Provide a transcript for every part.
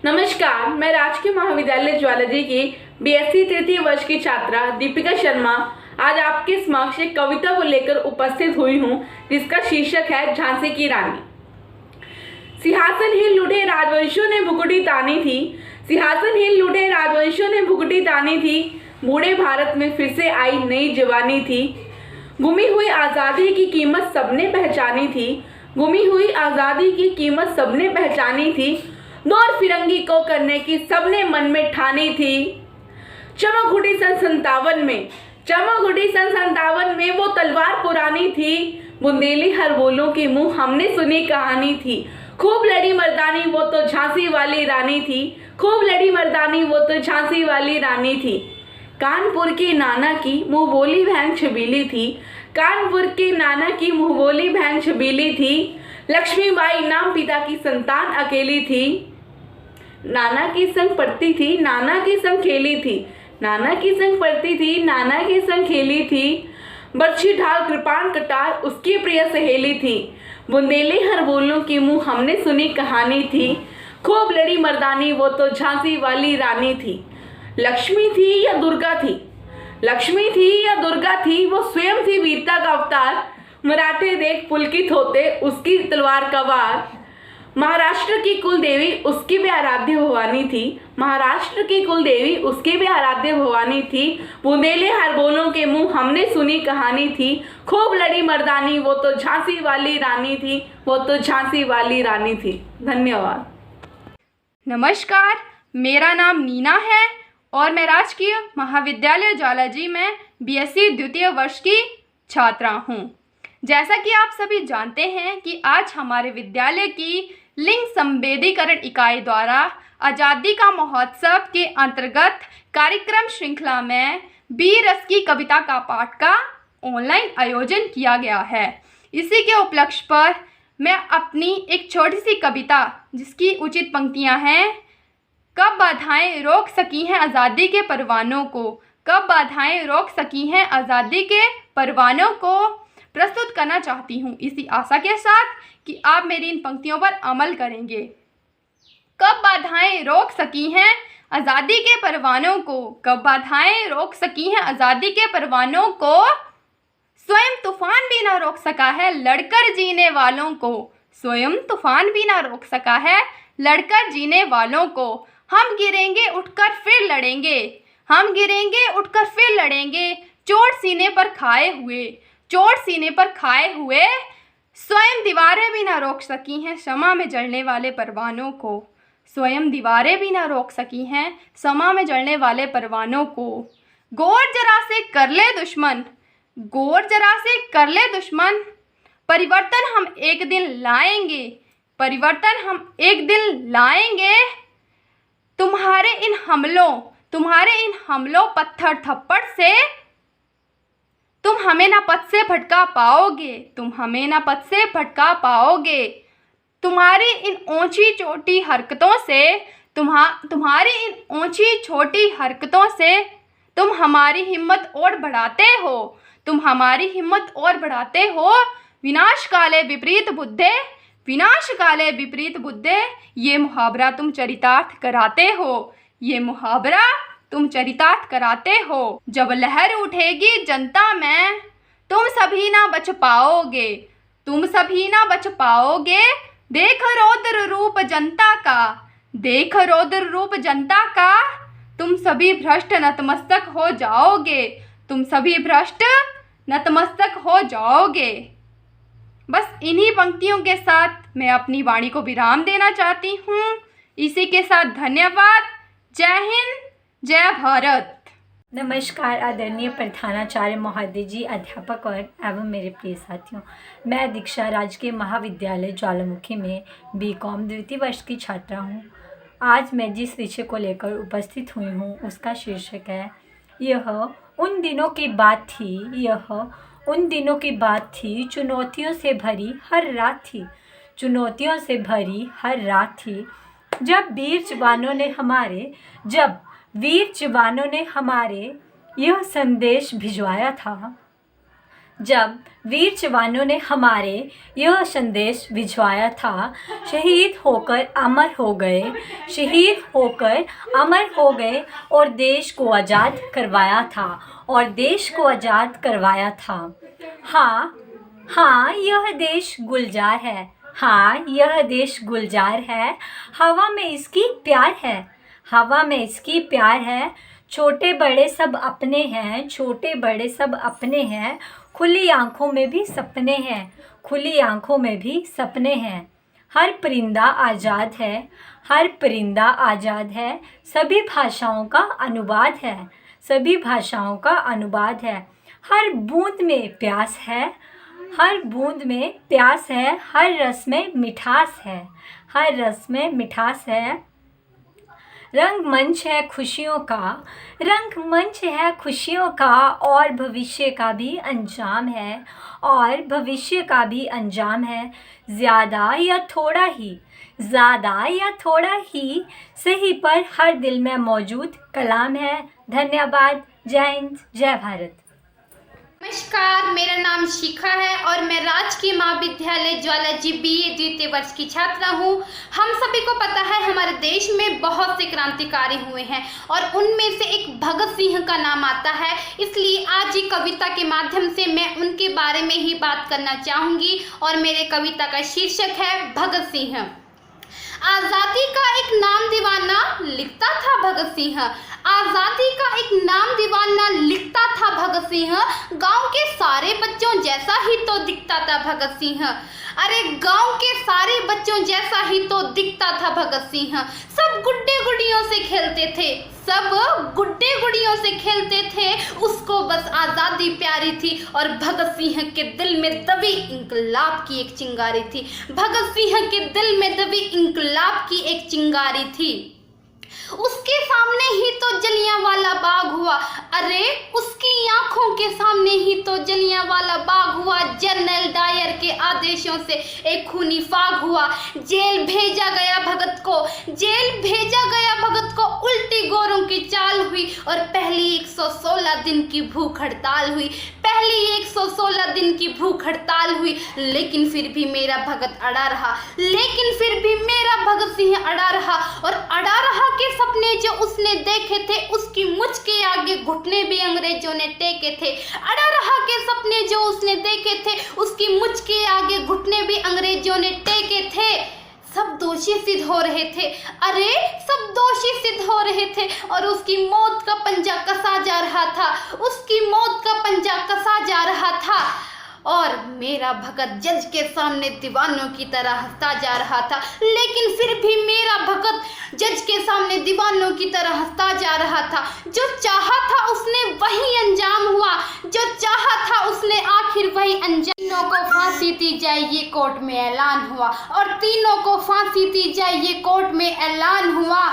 नमस्कार, मैं राजकीय महाविद्यालय ज्वालाजी की बीएससी तृतीय वर्ष की छात्रा दीपिका शर्मा आज आपके समक्ष एक कविता को लेकर उपस्थित हुई हूँ, जिसका शीर्षक है झांसी की रानी। सिंहासन हिल उठे राजवंशों ने भुकुटी तानी थी, सिंहासन हिल उठे राजवंशों ने भुकुटी तानी थी। बूढ़े भारत में फिर से आई नई जवानी थी। गुमी हुई आज़ादी की कीमत सबने पहचानी थी, गुमी हुई आज़ादी की कीमत सबने पहचानी थी। दौर फिरंगी को करने की सबने मन में ठानी थी। चमक उठी सन 57 में, चमक उठी सन 57 में वो तलवार पुरानी थी। बुंदेली हर बोलों के मुंह हमने सुनी कहानी थी। खूब लड़ी मर्दानी वो तो झांसी वाली रानी थी, खूब लड़ी मर्दानी वो तो झांसी वाली रानी थी। कानपुर के नाना की मुंह बोली बहन छबीली थी, कानपुर के नाना की मुंह बोली बहन छबीली थी। लक्ष्मीबाई नाम पिता की संतान अकेली थी। नाना की संग पढ़ती थी, नाना के संग खेली थी, नाना की संग पढ़ती थी, नाना के संग खेली थी। बर्छी ढाल कृपाण कटार उसकी प्रिय सहेली थी। बुंदेली हर बोलों की मुंह हमने सुनी कहानी थी। खूब लड़ी मर्दानी वो तो झांसी वाली रानी थी। लक्ष्मी थी या दुर्गा थी, लक्ष्मी थी या दुर्गा थी, वो स्वयं थी वीरता का अवतार। मराठे देख पुलकित होते उसकी तलवार का वार। महाराष्ट्र की कुल देवी उसकी भी आराध्य भवानी थी, महाराष्ट्र की कुल देवी उसकी भी आराध्य भवानी थी। बुंदेली हर बोलों के मुंह हमने सुनी कहानी थी। खूब लड़ी मर्दानी वो तो झांसी वाली रानी थी, वो तो झांसी वाली रानी थी। धन्यवाद। नमस्कार, मेरा नाम नीना है और मैं राजकीय महाविद्यालय ज्वालाजी में बीएससी द्वितीय वर्ष की छात्रा हूँ। जैसा कि आप सभी जानते हैं कि आज हमारे विद्यालय की लिंग संवेदीकरण इकाई द्वारा आज़ादी का महोत्सव के अंतर्गत कार्यक्रम श्रृंखला में बी रस की कविता का पाठ का ऑनलाइन आयोजन किया गया है। इसी के उपलक्ष्य पर मैं अपनी एक छोटी सी कविता, जिसकी उचित पंक्तियां हैं, कब बाधाएं रोक सकी हैं आज़ादी के परवानों को, कब बाधाएं रोक सकी हैं आज़ादी के परवानों को, प्रस्तुत करना चाहती हूँ, इसी आशा के साथ कि आप मेरी इन पंक्तियों पर अमल करेंगे। कब बाधाएं रोक सकी हैं आज़ादी के परवानों को, कब बाधाएं रोक सकी हैं आज़ादी के परवानों को, स्वयं तूफान भी ना रोक सका है लड़कर जीने वालों को, स्वयं तूफान भी ना रोक सका है लड़कर जीने वालों को। हम गिरेंगे उठकर फिर लड़ेंगे, हम गिरेंगे उठकर फिर लड़ेंगे, चोट सीने पर खाए हुए, चोट सीने पर खाए हुए। स्वयं दीवारें भी ना रोक सकी हैं शमा में जलने वाले परवानों को, स्वयं दीवारें भी ना रोक सकी हैं शमा में जलने वाले परवानों को। गौर जरा से कर ले दुश्मन, गौर जरा से कर ले दुश्मन, परिवर्तन हम एक दिन लाएंगे, परिवर्तन हम एक दिन लाएंगे। तुम्हारे इन हमलों पत्थर थप्पड़ से तुम हमें ना पथ से भटका पाओगे, तुम हमें ना पथ से भटका पाओगे। तुम्हारी इन ऊंची छोटी हरकतों से, तुम्हारी इन ऊंची छोटी हरकतों से तुम हमारी हिम्मत और बढ़ाते हो, तुम हमारी हिम्मत और बढ़ाते हो। विनाश काले विपरीत बुद्धे, विनाश काले विपरीत बुद्धे, ये मुहावरा तुम चरितार्थ कराते हो, ये मुहावरा तुम चरितार्थ कराते हो। जब लहर उठेगी जनता में तुम सभी ना बच पाओगे, तुम सभी ना बच पाओगे। देख रौद्र रूप जनता का, देख रौद्र रूप जनता का, तुम सभी भ्रष्ट नतमस्तक हो जाओगे, तुम सभी भ्रष्ट नतमस्तक हो जाओगे। बस इन्हीं पंक्तियों के साथ मैं अपनी वाणी को विराम देना चाहती हूँ। इसी के साथ धन्यवाद। जय हिंद, जय भारत। नमस्कार आदरणीय प्रधानाचार्य महोदय जी, अध्यापक और एवं मेरे प्रिय साथियों। मैं दीक्षा राजकीय महाविद्यालय ज्वालामुखी में बीकॉम द्वितीय वर्ष की छात्रा हूँ। आज मैं जिस विषय को लेकर उपस्थित हुई हूँ उसका शीर्षक है यह उन दिनों की बात थी, यह उन दिनों की बात थी, चुनौतियों से भरी हर रात थी, चुनौतियों से भरी हर रात थी। जब वीर जवानों ने हमारे यह संदेश भिजवाया था, जब वीर जवानों ने हमारे यह संदेश भिजवाया था, शहीद होकर अमर हो गए, शहीद होकर अमर हो गए और देश को आज़ाद करवाया था, और देश को आज़ाद करवाया था। हाँ हाँ, यह देश गुलजार है, हाँ यह देश गुलजार है, हवा में इसकी प्यार है, हवा में इसकी प्यार है। छोटे बड़े सब अपने हैं, छोटे बड़े सब अपने हैं, खुली आँखों में भी सपने हैं, खुली आँखों में भी सपने हैं। हर परिंदा आज़ाद है, हर परिंदा आज़ाद है, सभी भाषाओं का अनुवाद है, सभी भाषाओं का अनुवाद है। हर बूंद में प्यास है, हर बूंद में प्यास है, हर रस में मिठास है, हर रस में मिठास है। रंग मंच है खुशियों का, रंग मंच है खुशियों का, और भविष्य का भी अंजाम है, और भविष्य का भी अंजाम है। ज़्यादा या थोड़ा ही, ज़्यादा या थोड़ा ही सही, पर हर दिल में मौजूद कलाम है। धन्यवाद। जय हिंद, जय भारत। नमस्कार, मेरा नाम शिखा है और मैं राजकीय महाविद्यालय ज्वालाजी BA द्वितीय वर्ष की छात्रा हूँ। हम सभी को पता है हमारे देश में बहुत से क्रांतिकारी हुए हैं और उनमें से एक भगत सिंह का नाम आता है, इसलिए आज ये कविता के माध्यम से मैं उनके बारे में ही बात करना चाहूँगी और मेरे कविता का शीर्षक है भगत सिंह। आज़ादी का एक नाम दीवाना लिखता था भगत सिंह, आज़ादी का एक नाम दीवाना लिखता था भगत सिंह, गांव के सारे बच्चों जैसा ही तो दिखता था भगत सिंह। अरे गांव के सारे बच्चों जैसा ही तो दिखता था भगत सिंह। सब गुड्डे गुड़ियों से खेलते थे, सब गुड्डे गुड़ियों से खेलते थे, उसको बस आज़ादी प्यारी थी और भगत सिंह के दिल में दबी इंकलाब की एक चिंगारी थी, भगत सिंह के दिल में दबी इंकलाब की एक चिंगारी थी। उसके सामने ही तो जलियांवाला बाग हुआ, अरे उसकी आंखों के सामने ही तो जलियांवाला बाग हुआ। जनरल डायर के आदेशों से एक खूनी फाग हुआ, जेल भेजा गया भगत को, जेल भेजा गया भगत को, उल्टी गोरों की चाल हुई और पहली 116 दिन की भूख हड़ताल हुई, पहली 116 दिन की भूख हड़ताल हुई। लेकिन फिर भी मेरा भगत अड़ा रहा, लेकिन फिर भी मेरा भगत सिंह अड़ा रहा, और अड़ा रहा के सपने जो उसने देखे थे उसकी मुझ के आगे घुटने भी अंग्रेजों ने टेके थे। अड़ा रहा के सपने जो उसने देखे थे उसकी मुझ के आगे घुटने भी अंग्रेजों ने टेके थे। सब दोषी सिद्ध हो रहे थे, अरे सब दोषी सिद्ध हो रहे थे और उसकी मौत का पंजा कसा जा रहा था, उसकी मौत का पंजा कसा जा रहा था। और मेरा भगत जज के सामने दीवानों की तरह हंसता जा रहा था, लेकिन फिर भी मेरा भगत जज के सामने दीवानों की तरह हंसता जा रहा था। जो चाहा था उसने वही अंजाम हुआ, जो चाहा था उसने आखिर वही अंजाम। तीनों को फांसी दी जाए ये कोर्ट में ऐलान हुआ, और तीनों को फांसी दी जाए ये कोर्ट में ऐलान हुआ।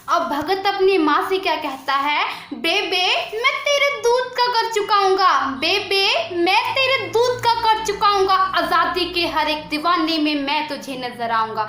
अब भगत अपनी माँ से क्या कहता है, बेबे मैं तेरे दूध का कर चुकाऊंगा, बेबे मैं तेरे दूध का कर चुकाऊंगा, आज़ादी के हर एक दीवाने में मैं तुझे नजर आऊंगा,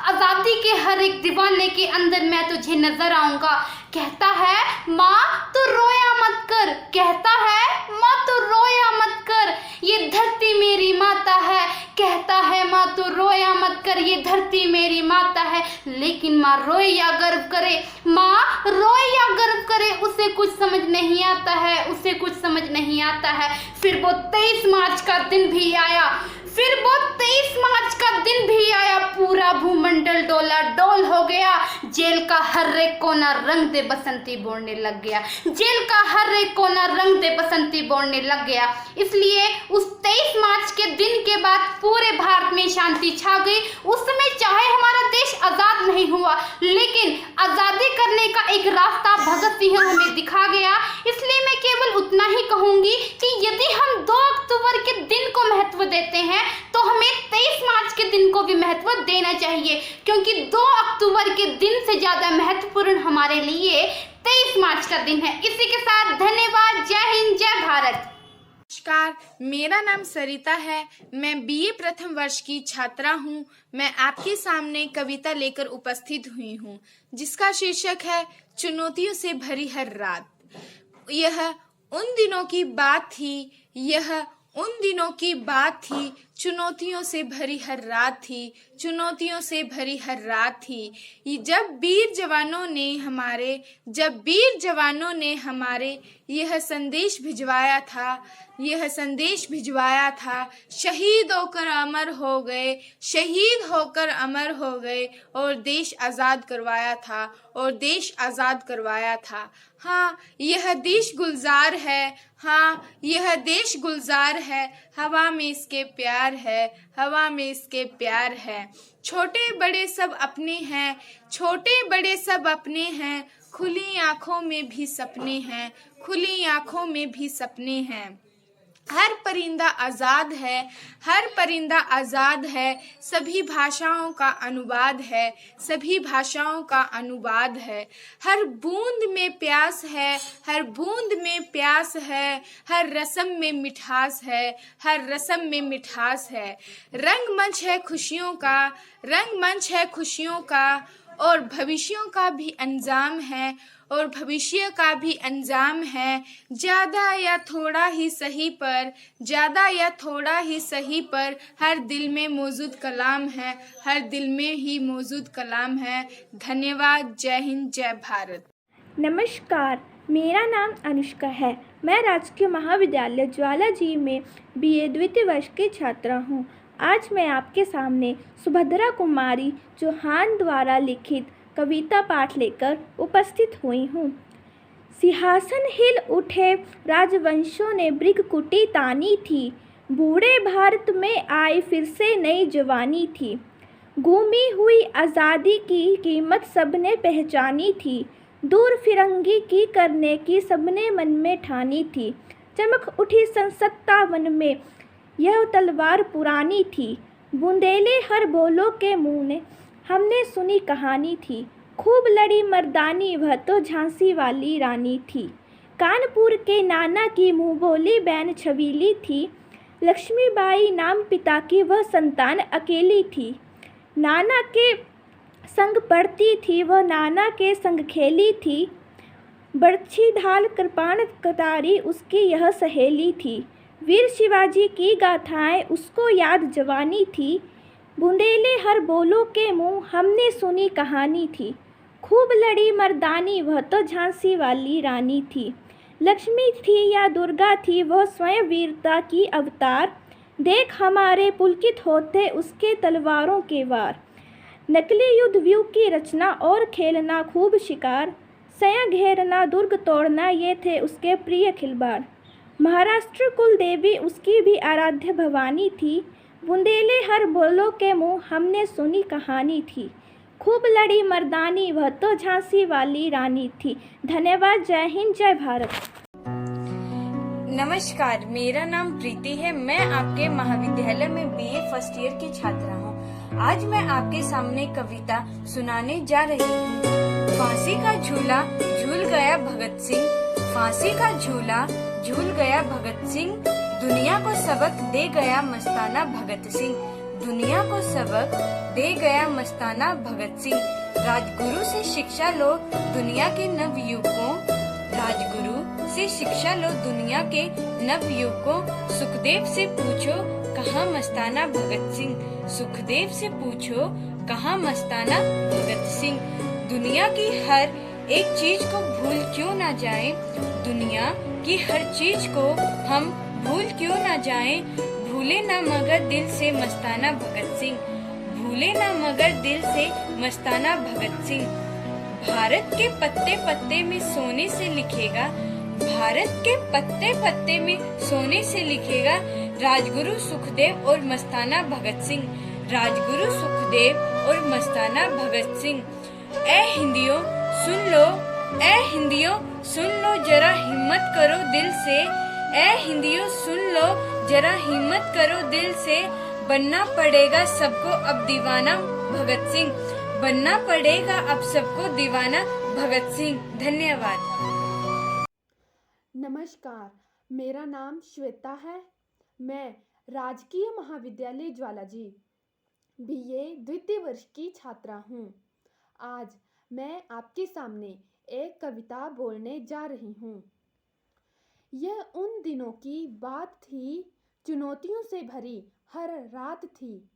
आज़ादी के हर एक दीवाने के अंदर मैं तुझे नजर आऊंगा। कहता है माँ तू रोया मत कर, कहता है माँ तू रोया मत कर, ये धरती मेरी माता है, कहता है माँ तू रोया मत कर, ये धरती मेरी माता है। लेकिन माँ रोए या गर्व करे, माँ रोए या गर्व करे, उसे कुछ समझ नहीं आता है, उसे कुछ समझ नहीं आता है। फिर वो 23 मार्च का दिन भी आया, फिर वो 23 मार्च का दिन भी आया, पूरा भूमंडल डोला डोल हो गया, जेल का हर एक कोना रंग दे बसंती बोलने लग गया, जेल का हर एक कोना रंग दे बसंती बोलने लग गया। इसलिए उस 23 मार्च के दिन के बाद पूरे भारत में शांति छा गई। उस समय चाहे हमारा देश आज़ाद नहीं हुआ, लेकिन आज़ादी करने का एक रास्ता भगत सिंह हमें दिखा गया। इसलिए मैं केवल उतना ही कहूँगी कि यदि हम 2 अक्टूबर के दिन को महत्व देते हैं तो हमें 23 मार्च के दिन को भी महत्व देना चाहिए, क्योंकि 2 अक्टूबर के दिन से ज़्यादा महत्वपूर्ण हमारे लिए 23 मार्च का दिन है। इसी के साथ धन्यवाद। जय हिंद, जय भारत। नमस्कार, मेरा नाम सरिता है, मैं BA प्रथम वर्ष की छात्रा हूँ। मैं आपके सामने कविता लेकर उपस्थित हुई हूँ जिसका शीर्षक है चुनौतियों से भरी हर रात। यह उन दिनों की बात थी, यह उन दिनों की बात थी, चुनौतियों से भरी हर रात थी, चुनौतियों से भरी हर रात थी। जब वीर जवानों ने हमारे यह संदेश भिजवाया था, शहीद होकर अमर हो गए और देश आज़ाद करवाया था। हाँ, यह देश गुलजार है, हवा में इसके प्यार है। छोटे बड़े सब अपने हैं, खुली आंखों में भी सपने हैं। हर परिंदा आजाद है, सभी भाषाओं का अनुवाद है। हर बूंद में प्यास है, हर रस्म में मिठास है। रंगमंच है खुशियों का और भविष्य का भी अंजाम है। ज्यादा या थोड़ा ही सही पर हर दिल में मौजूद कलाम है। धन्यवाद। जय हिंद, जय भारत। नमस्कार, मेरा नाम अनुष्का है। मैं राजकीय महाविद्यालय ज्वालाजी में BA द्वितीय वर्ष की छात्रा हूँ। आज मैं आपके सामने सुभद्रा कुमारी चौहान द्वारा लिखित कविता पाठ लेकर उपस्थित हुई हूँ। सिंहासन हिल उठे राजवंशों ने मृगकुटी तानी थी, बूढ़े भारत में आई फिर से नई जवानी थी। गुमी हुई आज़ादी की कीमत सबने पहचानी थी, दूर फिरंगी की करने की सबने मन में ठानी थी। चमक उठी संसत्ता वन में यह तलवार पुरानी थी, बुंदेले हर बोलों के मुँह ने हमने सुनी कहानी थी। खूब लड़ी मर्दानी वह तो झांसी वाली रानी थी, कानपुर के नाना की मुँह बोली बैन छबीली थी। लक्ष्मीबाई नाम पिता की वह संतान अकेली थी, नाना के संग पढ़ती थी वह नाना के संग खेली थी। बरछी ढाल कृपाण कटारी उसकी यह सहेली थी, वीर शिवाजी की गाथाएं उसको याद जवानी थी। बुंदेले हर बोलों के मुँह हमने सुनी कहानी थी, खूब लड़ी मर्दानी वह तो झांसी वाली रानी थी। लक्ष्मी थी या दुर्गा थी वह स्वयं वीरता की अवतार, देख हमारे पुलकित होते उसके तलवारों के वार। नकली युद्ध व्यू की रचना और खेलना खूब शिकार, सया घेरना दुर्ग तोड़ना ये थे उसके प्रिय खिलवाड़। महाराष्ट्र कुल देवी उसकी भी आराध्य भवानी थी, बुंदेले हर बोलों के मुँह हमने सुनी कहानी थी। खूब लड़ी मर्दानी वह तो झांसी वाली रानी थी। धन्यवाद। जय हिंद, जय भारत। नमस्कार, मेरा नाम प्रीति है। मैं आपके महाविद्यालय में BA फर्स्ट ईयर की छात्रा हूँ। आज मैं आपके सामने कविता सुनाने जा रही हूँ। फांसी का झूला झूल गया भगत सिंह, फांसी का झूला झूल गया भगत सिंह, दुनिया को सबक दे गया मस्ताना भगत सिंह, दुनिया को सबक दे गया मस्ताना भगत सिंह। राजगुरु से शिक्षा लो दुनिया के नवयुवकों, राजगुरु से शिक्षा लो दुनिया के नवयुवकों। सुखदेव से पूछो कहाँ मस्ताना भगत सिंह, सुखदेव से पूछो कहाँ मस्ताना भगत सिंह। दुनिया की हर एक चीज को भूल क्यों ना जाएं, दुनिया की हर चीज को हम भूल क्यों ना जाएं। भूले ना मगर दिल से मस्ताना भगत सिंह, भूले ना मगर दिल से मस्ताना भगत सिंह। भारत के पत्ते पत्ते में सोने से लिखेगा, भारत के पत्ते पत्ते में सोने से लिखेगा राजगुरु सुखदेव और मस्ताना भगत सिंह, राजगुरु सुखदेव और मस्ताना भगत सिंह। ए हिंदियों सुन लो, ए हिंदियों सुन लो जरा हिम्मत करो दिल से, ए हिंदियों सुन लो जरा हिम्मत करो दिल से। बनना पड़ेगा सबको अब दीवाना भगत सिंह, बनना पड़ेगा अब सबको दीवाना भगत सिंह। धन्यवाद। नमस्कार, मेरा नाम श्वेता है। मैं राजकीय महाविद्यालय ज्वालाजी BA द्वितीय वर्ष की छात्रा हूँ। आज मैं आपके सामने एक कविता बोलने जा रही हूँ। यह उन दिनों की बात थी, चुनौतियों से भरी हर रात थी।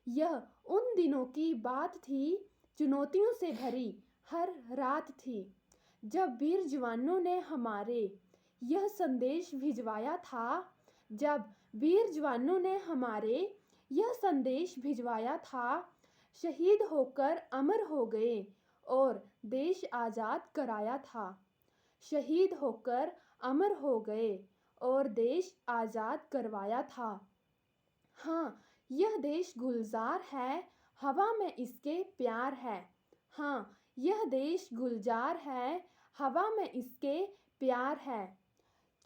यह उन दिनों की बात थी, चुनौतियों से भरी हर रात थी, जब वीर जवानों ने हमारे यह संदेश भिजवाया था। जब वीर जवानों ने हमारे यह संदेश भिजवाया था, शहीद होकर अमर हो गए और देश आज़ाद कराया था। शहीद होकर अमर हो गए और देश आज़ाद करवाया था। हाँ, यह देश गुलजार है, हवा में इसके प्यार है। हाँ, यह देश गुलजार है, हवा में इसके प्यार है।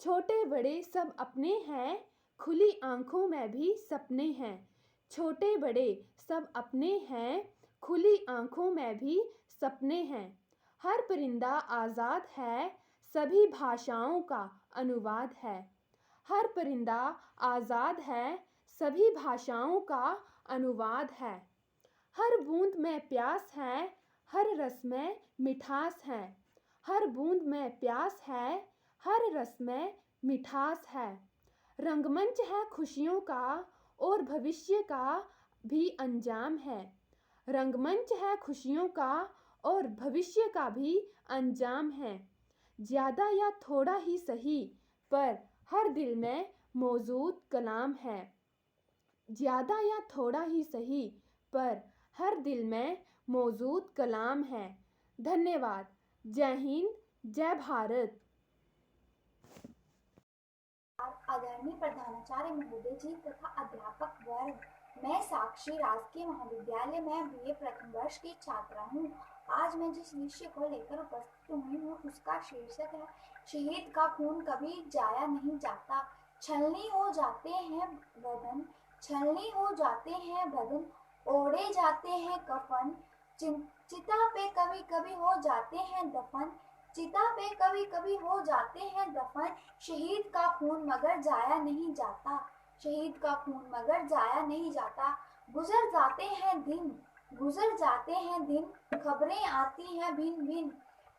छोटे बड़े सब अपने हैं, खुली आंखों में भी सपने हैं। छोटे बड़े सब अपने हैं, खुली आंखों में भी सपने हैं। हर परिंदा आज़ाद है, सभी भाषाओं का अनुवाद है। हर परिंदा आज़ाद है, सभी भाषाओं का अनुवाद है। हर बूंद में प्यास है, हर रस में मिठास है। हर बूंद में प्यास है, हर रस में मिठास है। रंगमंच है खुशियों का और भविष्य का भी अंजाम है। रंगमंच है खुशियों का और भविष्य का भी अंजाम है। ज़्यादा या थोड़ा ही सही, पर हर दिल में मौजूद कलाम है। ज़्यादा या थोड़ा ही सही, पर हर दिल में मौजूद कलाम है। धन्यवाद। जय हिंद, जय भारत। आदरणीय प्रधानाचार्य महोदय जी तथा अध्यापक वर्ग, मैं साक्षी राजकीय महाविद्यालय में बीए प्रथम वर्ष की छात्रा हूँ। आज मैं जिस विषय को लेकर उपस्थित हुई हूँ उसका शीर्षक है शहीद का खून कभी जाया नहीं जाता। छलनी हो जाते हैं बदन, छलनी हो जाते हैं बदन, ओढ़े जाते हैं कफन, चिता पे कभी कभी हो जाते हैं दफन, चिता पे कभी कभी हो जाते हैं दफन। शहीद का खून मगर जाया नहीं जाता, शहीद का खून मगर जाया नहीं जाता। गुजर जाते हैं दिन, गुजर जाते हैं दिन, खबरें आती हैं भिन्न भिन्न,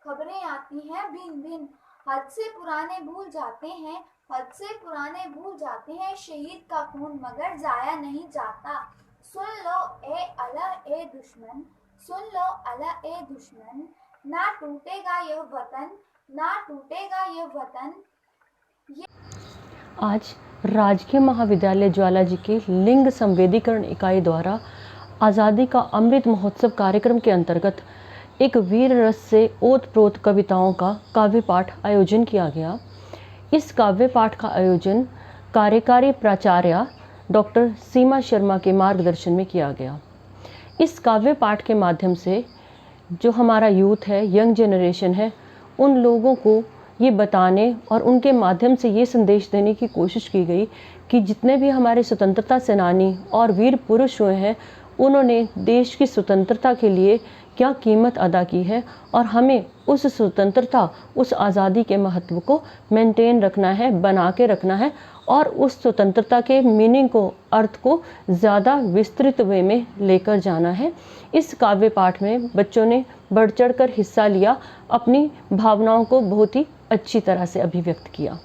खबरें आती हैं भिन्न भिन्न। हद से पुराने भूल जाते हैं, हद से पुराने भूल जाते हैं। शहीद का खून मगर जाया नहीं जाता। सुन लो ए अला ए दुश्मन, सुन लो अला ए दुश्मन, ना टूटेगा यह वतन, ना टूटेगा यह वतन। आज राजकीय महाविद्यालय ज्वालाजी की लिंग संवेदीकरण इकाई द्वारा आज़ादी का अमृत महोत्सव कार्यक्रम के अंतर्गत एक वीर रस से ओत-प्रोत कविताओं का काव्य पाठ आयोजन किया गया। इस काव्य पाठ का आयोजन कार्यकारी प्राचार्य डॉक्टर सीमा शर्मा के मार्गदर्शन में किया गया। इस काव्य पाठ के माध्यम से जो हमारा यूथ है, यंग जनरेशन है, उन लोगों को ये बताने और उनके माध्यम से ये संदेश देने की कोशिश की गई कि जितने भी हमारे स्वतंत्रता सेनानी और वीर पुरुष हुए हैं, उन्होंने देश की स्वतंत्रता के लिए क्या कीमत अदा की है और हमें उस स्वतंत्रता, उस आज़ादी के महत्व को मेंटेन रखना है, बना के रखना है और उस स्वतंत्रता के मीनिंग को, अर्थ को ज़्यादा विस्तृत वे में लेकर जाना है। इस काव्य पाठ में बच्चों ने बढ़ चढ़ कर हिस्सा लिया, अपनी भावनाओं को बहुत ही अच्छी तरह से अभिव्यक्त किया।